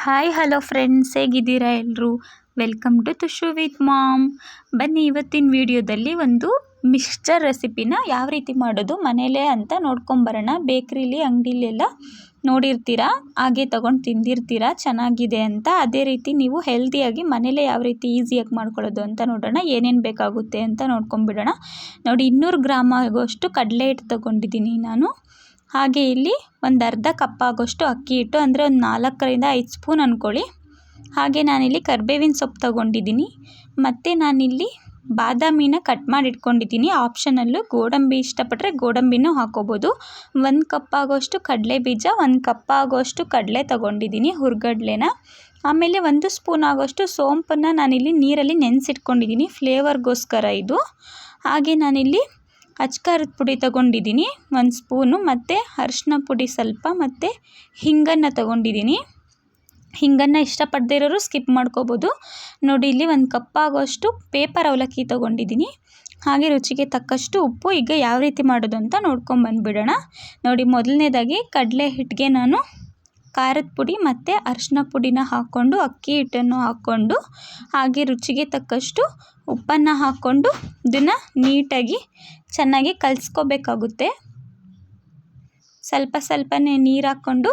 Hi hello friends, ಹೇಗಿದ್ದೀರಾ ಎಲ್ಲರೂ? Welcome to Tushu with mom. ಬನ್ನಿ, ಇವತ್ತಿನ ವಿಡಿಯೋದಲ್ಲಿ ಒಂದು ಮಿಕ್ಸ್ಚರ್ ರೆಸಿಪಿನ ಯಾವ ರೀತಿ ಮಾಡೋದು ಮನೇಲೇ ಅಂತ ನೋಡ್ಕೊಂಬರೋಣ. ಬೇಕ್ರಿಲಿ ಅಂಗಡಿಲೆಲ್ಲ ನೋಡಿರ್ತೀರಾ, ಹಾಗೆ ತೊಗೊಂಡು ತಿಂದಿರ್ತೀರಾ ಚೆನ್ನಾಗಿದೆ ಅಂತ. ಅದೇ ರೀತಿ ನೀವು ಹೆಲ್ದಿಯಾಗಿ ಮನೇಲೇ ಯಾವ ರೀತಿ ಈಸಿಯಾಗಿ ಮಾಡ್ಕೊಳ್ಳೋದು ಅಂತ ನೋಡೋಣ. ಏನೇನು ಬೇಕಾಗುತ್ತೆ ಅಂತ ನೋಡ್ಕೊಂಬಿಡೋಣ. ನೋಡಿ, 200 ಗ್ರಾಮ್ ಆಗೋಷ್ಟು ಕಡಲೆ ಹಿಟ್ಟು ತೊಗೊಂಡಿದ್ದೀನಿ ನಾನು. ಹಾಗೆ ಇಲ್ಲಿ ಒಂದು ಅರ್ಧ ಕಪ್ ಆಗೋಷ್ಟು ಅಕ್ಕಿ ಹಿಟ್ಟು, ಅಂದರೆ ಒಂದು 4ರಿಂದ 5 ಸ್ಪೂನ್ ಅಂದ್ಕೊಳ್ಳಿ. ಹಾಗೆ ನಾನಿಲ್ಲಿ ಕರಿಬೇವಿನ ಸೊಪ್ಪು ತೊಗೊಂಡಿದ್ದೀನಿ. ಮತ್ತು ನಾನಿಲ್ಲಿ ಬಾದಾಮಿನ ಕಟ್ ಮಾಡಿ ಇಟ್ಕೊಂಡಿದ್ದೀನಿ. ಆಪ್ಷನಲ್ಲು, ಗೋಡಂಬಿ ಇಷ್ಟಪಟ್ಟರೆ ಗೋಡಂಬಿನೂ ಹಾಕೋಬೋದು. 1 ಕಪ್ ಆಗೋಷ್ಟು ಕಡಲೆ ಬೀಜ, 1 ಕಪ್ ಆಗೋಷ್ಟು ಕಡಲೆ ತೊಗೊಂಡಿದ್ದೀನಿ, ಹುರ್ಗಡ್ಲೆನ. ಆಮೇಲೆ 1 ಸ್ಪೂನ್ ಆಗೋಷ್ಟು ಸೋಂಪನ್ನು ನಾನಿಲ್ಲಿ ನೀರಲ್ಲಿ ನೆನೆಸಿಟ್ಕೊಂಡಿದ್ದೀನಿ, ಫ್ಲೇವರ್ಗೋಸ್ಕರ ಇದು. ಹಾಗೆ ನಾನಿಲ್ಲಿ ಅಚ್ಕಾರದ ಪುಡಿ ತೊಗೊಂಡಿದ್ದೀನಿ 1 ಸ್ಪೂನು, ಮತ್ತು ಅರಿಶಿನ ಪುಡಿ ಸ್ವಲ್ಪ, ಮತ್ತು ಹಿಂಗನ್ನು ತೊಗೊಂಡಿದ್ದೀನಿ. ಹಿಂಗನ್ನು ಇಷ್ಟಪಡದೇ ಇರೋರು ಸ್ಕಿಪ್ ಮಾಡ್ಕೋಬೋದು. ನೋಡಿ, ಇಲ್ಲಿ 1 ಕಪ್ ಆಗೋಷ್ಟು ಪೇಪರ್ ಅವಲಕ್ಕಿ ತೊಗೊಂಡಿದ್ದೀನಿ. ಹಾಗೆ ರುಚಿಗೆ ತಕ್ಕಷ್ಟು ಉಪ್ಪು. ಈಗ ಯಾವ ರೀತಿ ಮಾಡೋದು ಅಂತ ನೋಡ್ಕೊಂಬಂದುಬಿಡೋಣ. ನೋಡಿ, ಮೊದಲನೇದಾಗಿ ಕಡಲೆ ಹಿಟ್ಟಿಗೆ ನಾನು ಖಾರದ ಪುಡಿ ಮತ್ತು ಅರಿಶಿನ ಪುಡಿನ ಹಾಕ್ಕೊಂಡು, ಅಕ್ಕಿ ಹಿಟ್ಟನ್ನು ಹಾಕ್ಕೊಂಡು, ಹಾಗೆ ರುಚಿಗೆ ತಕ್ಕಷ್ಟು ಉಪ್ಪನ್ನು ಹಾಕ್ಕೊಂಡು ಇದನ್ನು ನೀಟಾಗಿ ಚೆನ್ನಾಗಿ ಕಲಿಸ್ಕೋಬೇಕಾಗುತ್ತೆ. ಸ್ವಲ್ಪ ಸ್ವಲ್ಪನೇ ನೀರು ಹಾಕ್ಕೊಂಡು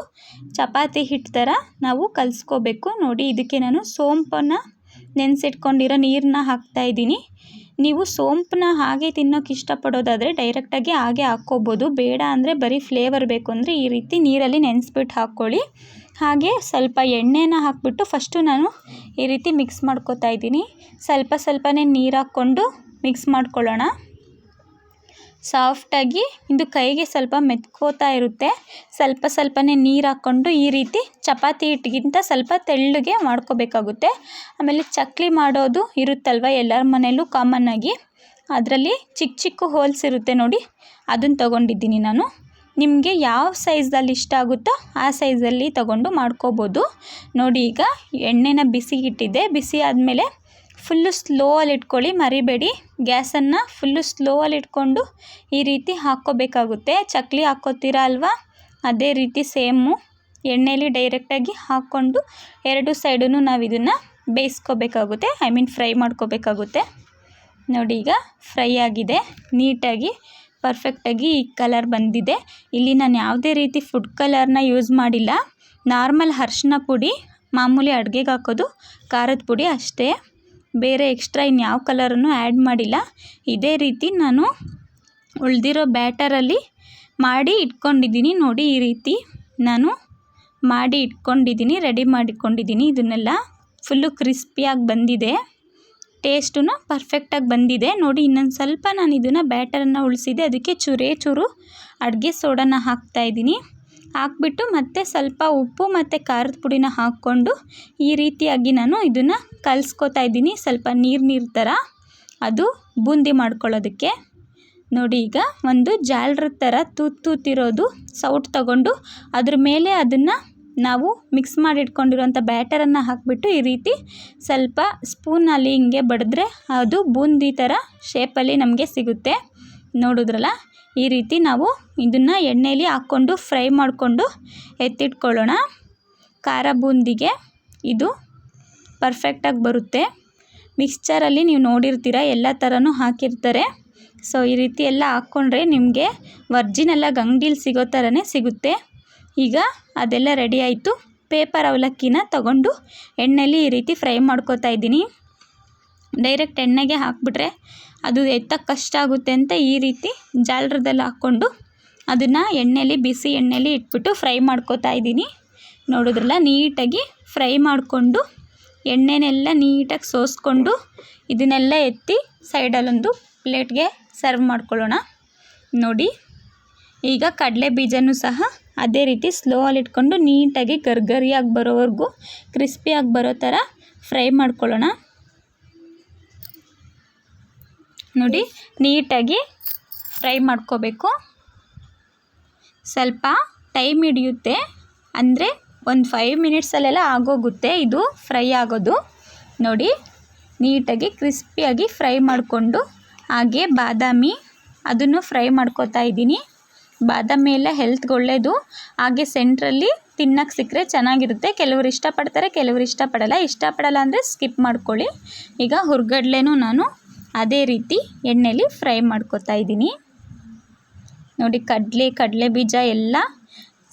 ಚಪಾತಿ ಹಿಟ್ಟು ಥರ ನಾವು ಕಲಿಸ್ಕೋಬೇಕು. ನೋಡಿ, ಇದಕ್ಕೆ ನಾನು ಸೋಂಪನ್ನು ನೆನೆಸಿಟ್ಕೊಂಡಿರೋ ನೀರನ್ನ ಹಾಕ್ತಾಯಿದ್ದೀನಿ. ನೀವು ಸೋಂಪನ್ನ ಹಾಗೆ ತಿನ್ನೋಕೆ ಇಷ್ಟಪಡೋದಾದರೆ ಡೈರೆಕ್ಟಾಗಿ ಹಾಗೆ ಹಾಕ್ಕೋಬೋದು. ಬೇಡ ಅಂದರೆ ಬರೀ ಫ್ಲೇವರ್ ಬೇಕು ಅಂದರೆ ಈ ರೀತಿ ನೀರಲ್ಲಿ ನೆನೆಸ್ಬಿಟ್ಟು ಹಾಕ್ಕೊಳ್ಳಿ. ಹಾಗೆ ಸ್ವಲ್ಪ ಎಣ್ಣೆನ ಹಾಕ್ಬಿಟ್ಟು ಫಸ್ಟು ನಾನು ಈ ರೀತಿ ಮಿಕ್ಸ್ ಮಾಡ್ಕೋತಾ ಇದ್ದೀನಿ. ಸ್ವಲ್ಪ ಸ್ವಲ್ಪನೇ ನೀರು ಹಾಕ್ಕೊಂಡು ಮಿಕ್ಸ್ ಮಾಡ್ಕೊಳ್ಳೋಣ. ಸಾಫ್ಟಾಗಿ ಇದು ಕೈಗೆ ಸ್ವಲ್ಪ ಮೆತ್ಕೋತಾ ಇರುತ್ತೆ. ಸ್ವಲ್ಪ ಸ್ವಲ್ಪನೇ ನೀರು ಹಾಕ್ಕೊಂಡು ಈ ರೀತಿ ಚಪಾತಿ ಹಿಟ್ಟಿಗಿಂತ ಸ್ವಲ್ಪ ತೆಳ್ಳಗೆ ಮಾಡ್ಕೋಬೇಕಾಗುತ್ತೆ. ಆಮೇಲೆ ಚಕ್ಲಿ ಮಾಡೋದು ಇರುತ್ತಲ್ವ ಎಲ್ಲರ ಮನೆಯಲ್ಲೂ ಕಾಮನ್ನಾಗಿ, ಅದರಲ್ಲಿ ಚಿಕ್ಕ ಚಿಕ್ಕ ಹೋಲ್ಸ್ ಇರುತ್ತೆ ನೋಡಿ, ಅದನ್ನು ತೊಗೊಂಡಿದ್ದೀನಿ ನಾನು. ನಿಮಗೆ ಯಾವ ಸೈಜಲ್ಲಿ ಇಷ್ಟ ಆಗುತ್ತೋ ಆ ಸೈಜಲ್ಲಿ ತೊಗೊಂಡು ಮಾಡ್ಕೋಬೋದು. ನೋಡಿ, ಈಗ ಎಣ್ಣೆನ ಬಿಸಿಗಿಟ್ಟಿದ್ದೆ. ಬಿಸಿ ಆದಮೇಲೆ ಫುಲ್ಲು ಸ್ಲೋವಲ್ಲಿ ಇಟ್ಕೊಳ್ಳಿ, ಮರಿಬೇಡಿ. ಗ್ಯಾಸನ್ನು ಫುಲ್ಲು ಸ್ಲೋವಲ್ಲಿ ಇಟ್ಕೊಂಡು ಈ ರೀತಿ ಹಾಕ್ಕೋಬೇಕಾಗುತ್ತೆ. ಚಕ್ಲಿ ಹಾಕ್ಕೋತೀರಾ ಅಲ್ವಾ, ಅದೇ ರೀತಿ ಸೇಮು ಎಣ್ಣೆಲಿ ಡೈರೆಕ್ಟಾಗಿ ಹಾಕ್ಕೊಂಡು 2 ಸೈಡೂ ನಾವು ಇದನ್ನು ಬೇಯಿಸ್ಕೋಬೇಕಾಗುತ್ತೆ, ಫ್ರೈ ಮಾಡ್ಕೋಬೇಕಾಗುತ್ತೆ. ನೋಡಿ, ಈಗ ಫ್ರೈ ಆಗಿದೆ, ನೀಟಾಗಿ ಪರ್ಫೆಕ್ಟಾಗಿ ಈ ಕಲರ್ ಬಂದಿದೆ. ಇಲ್ಲಿ ನಾನು ಯಾವುದೇ ರೀತಿ ಫುಡ್ ಕಲರ್ನ ಯೂಸ್ ಮಾಡಿಲ್ಲ. ನಾರ್ಮಲ್ ಅರಿಶಿನ ಪುಡಿ, ಮಾಮೂಲಿ ಅಡುಗೆಗೆ ಹಾಕೋದು ಖಾರದ ಪುಡಿ ಅಷ್ಟೇ, ಬೇರೆ ಎಕ್ಸ್ಟ್ರಾ ಇನ್ಯಾವ ಕಲರನ್ನು ಆ್ಯಡ್ ಮಾಡಿಲ್ಲ. ಇದೇ ರೀತಿ ನಾನು ಉಳಿದಿರೋ ಬ್ಯಾಟರಲ್ಲಿ ಮಾಡಿ ಇಟ್ಕೊಂಡಿದ್ದೀನಿ. ನೋಡಿ, ಈ ರೀತಿ ನಾನು ಮಾಡಿ ಇಟ್ಕೊಂಡಿದ್ದೀನಿ, ರೆಡಿ ಮಾಡಿಟ್ಕೊಂಡಿದ್ದೀನಿ. ಇದನ್ನೆಲ್ಲ ಫುಲ್ಲು ಕ್ರಿಸ್ಪಿಯಾಗಿ ಬಂದಿದೆ, ಟೇಸ್ಟೂ ಪರ್ಫೆಕ್ಟಾಗಿ ಬಂದಿದೆ. ನೋಡಿ, ಇನ್ನೊಂದು ಸ್ವಲ್ಪ ನಾನು ಇದನ್ನು ಬ್ಯಾಟರನ್ನು ಉಳಿಸಿದೆ, ಅದಕ್ಕೆ ಚೂರು ಅಡುಗೆ ಸೋಡಾನ ಹಾಕ್ತಾಯಿದ್ದೀನಿ. ಹಾಕ್ಬಿಟ್ಟು ಮತ್ತೆ ಸ್ವಲ್ಪ ಉಪ್ಪು ಮತ್ತು ಖಾರದ ಪುಡಿನ ಹಾಕ್ಕೊಂಡು ಈ ರೀತಿಯಾಗಿ ನಾನು ಇದನ್ನು ಕಲಿಸ್ಕೋತಾ ಇದ್ದೀನಿ. ಸ್ವಲ್ಪ ನೀರು ಥರ, ಅದು ಬೂಂದಿ ಮಾಡ್ಕೊಳ್ಳೋದಕ್ಕೆ. ನೋಡಿ, ಈಗ ಒಂದು ಜಾಲರದ ಥರ ತೂತಿರೋದು ಸೌಟ್ ತಗೊಂಡು ಅದ್ರ ಮೇಲೆ ಅದನ್ನು ನಾವು ಮಿಕ್ಸ್ ಮಾಡಿ ಇಟ್ಕೊಂಡಿರೋಂಥ ಬ್ಯಾಟರನ್ನು ಹಾಕಿಬಿಟ್ಟು ಈ ರೀತಿ ಸ್ವಲ್ಪ ಸ್ಪೂನಲ್ಲಿ ಹಿಂಗೆ ಬಡಿದ್ರೆ ಅದು ಬೂಂದಿ ಥರ ಶೇಪಲ್ಲಿ ನಮಗೆ ಸಿಗುತ್ತೆ. ನೋಡಿದ್ರಲ್ಲ, ಈ ರೀತಿ ನಾವು ಇದನ್ನು ಎಣ್ಣೆಯಲ್ಲಿ ಹಾಕ್ಕೊಂಡು ಫ್ರೈ ಮಾಡಿಕೊಂಡು ಎತ್ತಿಟ್ಕೊಳ್ಳೋಣ. ಖಾರ ಬೂಂದಿಗೆ ಇದು ಪರ್ಫೆಕ್ಟಾಗಿ ಬರುತ್ತೆ. ಮಿಕ್ಸ್ಚರಲ್ಲಿ ನೀವು ನೋಡಿರ್ತೀರ, ಎಲ್ಲ ಥರನೂ ಹಾಕಿರ್ತಾರೆ. ಸೊ ಈ ರೀತಿ ಎಲ್ಲ ಹಾಕ್ಕೊಂಡ್ರೆ ನಿಮಗೆ ಒರ್ಜಿನಲ್ಲಾಗಿ ಅಂಗಡೀಲಿ ಸಿಗೋ ಥರನೇ ಸಿಗುತ್ತೆ. ಈಗ ಅದೆಲ್ಲ ರೆಡಿ ಆಯಿತು. ಪೇಪರ್ ಅವಲಕ್ಕಿನ ತಗೊಂಡು ಎಣ್ಣೆಯಲ್ಲಿ ಈ ರೀತಿ ಫ್ರೈ ಮಾಡ್ಕೋತಾ ಇದ್ದೀನಿ. ಡೈರೆಕ್ಟ್ ಎಣ್ಣೆಗೆ ಹಾಕಿಬಿಟ್ರೆ ಅದು ಎತ್ತಕ್ಕೆ ಕಷ್ಟ ಆಗುತ್ತೆ ಅಂತ ಈ ರೀತಿ ಜಾಲರದಲ್ಲಿ ಹಾಕ್ಕೊಂಡು ಅದನ್ನು ಎಣ್ಣೆಯಲ್ಲಿ, ಬಿಸಿ ಎಣ್ಣೆಯಲ್ಲಿ ಇಟ್ಬಿಟ್ಟು ಫ್ರೈ ಮಾಡ್ಕೋತಾ ಇದ್ದೀನಿ. ನೋಡಿದ್ರಲ್ಲ, ನೀಟಾಗಿ ಫ್ರೈ ಮಾಡಿಕೊಂಡು ಎಣ್ಣೆನೆಲ್ಲ ನೀಟಾಗಿ ಸೋಸ್ಕೊಂಡು ಇದನ್ನೆಲ್ಲ ಎತ್ತಿ ಸೈಡಲ್ಲೊಂದು ಪ್ಲೇಟ್ಗೆ ಸರ್ವ್ ಮಾಡ್ಕೊಳ್ಳೋಣ. ನೋಡಿ, ಈಗ ಕಡಲೆ ಬೀಜನೂ ಸಹ ಅದೇ ರೀತಿ ಸ್ಲೋವಲ್ಲಿ ಇಟ್ಕೊಂಡು ನೀಟಾಗಿ ಗರಿಯಾಗಿ ಬರೋವರೆಗೂ, ಕ್ರಿಸ್ಪಿಯಾಗಿ ಬರೋ ಥರ ಫ್ರೈ ಮಾಡ್ಕೊಳ್ಳೋಣ. ನೋಡಿ, ನೀಟಾಗಿ ಫ್ರೈ ಮಾಡ್ಕೋಬೇಕು. ಸ್ವಲ್ಪ ಟೈಮ್ ಹಿಡಿಯುತ್ತೆ, ಅಂದರೆ ಒಂದು 5 ಮಿನಿಟ್ಸಲ್ಲೆಲ್ಲ ಆಗೋಗುತ್ತೆ ಇದು ಫ್ರೈ ಆಗೋದು. ನೋಡಿ, ನೀಟಾಗಿ ಕ್ರಿಸ್ಪಿಯಾಗಿ ಫ್ರೈ ಮಾಡಿಕೊಂಡು, ಹಾಗೆ ಬಾದಾಮಿ ಅದನ್ನು ಫ್ರೈ ಮಾಡ್ಕೋತಾ ಇದ್ದೀನಿ. ಬಾದಾಮಿ ಎಲ್ಲ ಹೆಲ್ತ್ಗೆ ಒಳ್ಳೆಯದು. ಹಾಗೆ ಸೆಂಟ್ರಲ್ಲಿ ತಿನ್ನೋಕ್ಕೆ ಸಿಕ್ಕರೆ ಚೆನ್ನಾಗಿರುತ್ತೆ. ಕೆಲವರು ಇಷ್ಟಪಡ್ತಾರೆ, ಕೆಲವರು ಇಷ್ಟಪಡಲ್ಲ ಅಂದರೆ ಸ್ಕಿಪ್ ಮಾಡ್ಕೊಳ್ಳಿ. ಈಗ ಹುರ್ಗಡ್ಲೆನೂ ನಾನು ಅದೇ ರೀತಿ ಎಣ್ಣೆಲಿ ಫ್ರೈ ಮಾಡ್ಕೊತಾ ಇದ್ದೀನಿ. ನೋಡಿ, ಕಡಲೆ ಬೀಜ ಎಲ್ಲ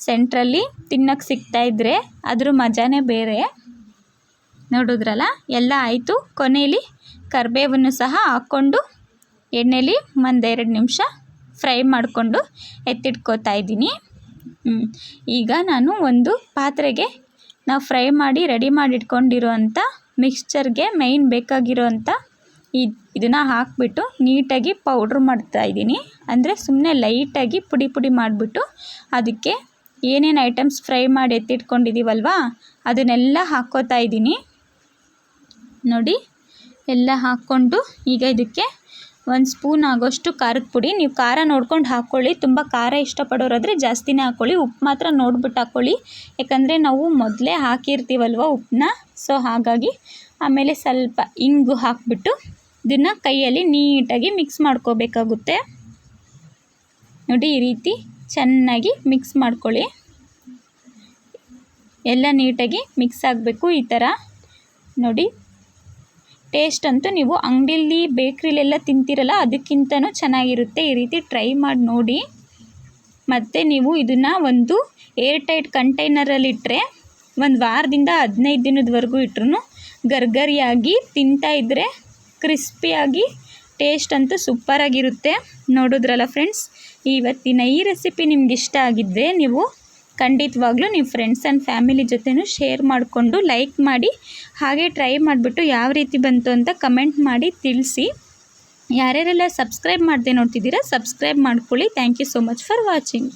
ಸೆಂಟ್ರಲ್ಲಿ ತಿನ್ನೋಕ್ಕೆ ಸಿಗ್ತಾಯಿದ್ರೆ ಅದ್ರ ಮಜಾನೇ ಬೇರೆ. ನೋಡಿದ್ರಲ್ಲ, ಎಲ್ಲ ಆಯಿತು. ಕೊನೆಯಲ್ಲಿ ಕರಿಬೇವನ್ನು ಸಹ ಹಾಕ್ಕೊಂಡು ಎಣ್ಣೆಲಿ 1-2 ನಿಮಿಷ ಫ್ರೈ ಮಾಡಿಕೊಂಡು ಎತ್ತಿಟ್ಕೋತಾ ಇದ್ದೀನಿ. ಈಗ ನಾನು ಒಂದು ಪಾತ್ರೆಗೆ ನಾವು ಫ್ರೈ ಮಾಡಿ ರೆಡಿ ಮಾಡಿ ಇಟ್ಕೊಂಡಿರೋವಂಥ ಮಿಕ್ಸ್ಚರ್ಗೆ ಮೇಯ್ನ್ ಬೇಕಾಗಿರೋವಂಥ ಇದನ್ನು ಹಾಕಿಬಿಟ್ಟು ನೀಟಾಗಿ ಪೌಡ್ರ್ ಮಾಡ್ತಾಯಿದ್ದೀನಿ. ಅಂದರೆ ಸುಮ್ಮನೆ ಲೈಟಾಗಿ ಪುಡಿ ಮಾಡಿಬಿಟ್ಟು ಅದಕ್ಕೆ ಏನೇನು ಐಟಮ್ಸ್ ಫ್ರೈ ಮಾಡಿ ಎತ್ತಿಟ್ಕೊಂಡಿದ್ದೀವಲ್ವ ಅದನ್ನೆಲ್ಲ ಹಾಕ್ಕೋತಾ ಇದ್ದೀನಿ. ನೋಡಿ, ಎಲ್ಲ ಹಾಕ್ಕೊಂಡು ಈಗ ಇದಕ್ಕೆ 1 ಸ್ಪೂನ್ ಆಗೋಷ್ಟು ಖಾರದ ಪುಡಿ. ನೀವು ಖಾರ ನೋಡ್ಕೊಂಡು ಹಾಕ್ಕೊಳ್ಳಿ. ತುಂಬ ಖಾರ ಇಷ್ಟಪಡೋರಾದರೆ ಜಾಸ್ತಿನೇ ಹಾಕ್ಕೊಳ್ಳಿ. ಉಪ್ಪು ಮಾತ್ರ ನೋಡ್ಬಿಟ್ಟು ಹಾಕ್ಕೊಳ್ಳಿ, ಯಾಕಂದರೆ ನಾವು ಮೊದಲೇ ಹಾಕಿರ್ತೀವಲ್ವ ಉಪ್ಪನ್ನ, ಸೊ ಹಾಗಾಗಿ. ಆಮೇಲೆ ಸ್ವಲ್ಪ ಇಂಗು ಹಾಕಿಬಿಟ್ಟು ಇದನ್ನು ಕೈಯಲ್ಲಿ ನೀಟಾಗಿ ಮಿಕ್ಸ್ ಮಾಡ್ಕೋಬೇಕಾಗುತ್ತೆ. ನೋಡಿ, ಈ ರೀತಿ ಚೆನ್ನಾಗಿ ಮಿಕ್ಸ್ ಮಾಡ್ಕೊಳ್ಳಿ. ಎಲ್ಲ ನೀಟಾಗಿ ಮಿಕ್ಸ್ ಆಗಬೇಕು ಈ ಥರ. ನೋಡಿ, ಟೇಸ್ಟ್ ಅಂತೂ ನೀವು ಅಂಗಡಿಯಲ್ಲಿ ಬೇಕ್ರಿಲೆಲ್ಲ ತಿಂತೀರಲ್ಲ ಅದಕ್ಕಿಂತನೂ ಚೆನ್ನಾಗಿರುತ್ತೆ. ಈ ರೀತಿ ಟ್ರೈ ಮಾಡಿ ನೋಡಿ. ಮತ್ತು ನೀವು ಇದನ್ನು ಒಂದು ಏರ್ ಟೈಟ್ ಕಂಟೈನರಲ್ಲಿಟ್ಟರೆ 1 ವಾರದಿಂದ 15 ದಿನದವರೆಗೂ ಇಟ್ಟರು ಗರ್ಗರಿಯಾಗಿ ತಿಂತಾಯಿದ್ರೆ ಕ್ರಿಸ್ಪಿಯಾಗಿ ಟೇಸ್ಟ್ ಅಂತೂ ಸೂಪರಾಗಿರುತ್ತೆ. ನೋಡಿದ್ರಲ್ಲ ಫ್ರೆಂಡ್ಸ್, ಇವತ್ತಿನ ಈ ರೆಸಿಪಿ ನಿಮ್ಗೆ ಇಷ್ಟ ಆಗಿದ್ದರೆ ನೀವು ಖಂಡಿತವಾಗ್ಲೂ ನೀವು ಫ್ರೆಂಡ್ಸ್ ಆ್ಯಂಡ್ ಫ್ಯಾಮಿಲಿ ಜೊತೆನೂ ಶೇರ್ ಮಾಡಿಕೊಂಡು ಲೈಕ್ ಮಾಡಿ, ಹಾಗೆ ಟ್ರೈ ಮಾಡಿಬಿಟ್ಟು ಯಾವ ರೀತಿ ಬಂತು ಅಂತ ಕಮೆಂಟ್ ಮಾಡಿ ತಿಳಿಸಿ. ಯಾರ್ಯಾರೆಲ್ಲ ಸಬ್ಸ್ಕ್ರೈಬ್ ಮಾಡದೆ ನೋಡ್ತಿದ್ದೀರಾ ಸಬ್ಸ್ಕ್ರೈಬ್ ಮಾಡ್ಕೊಳ್ಳಿ. Thank you so much for watching.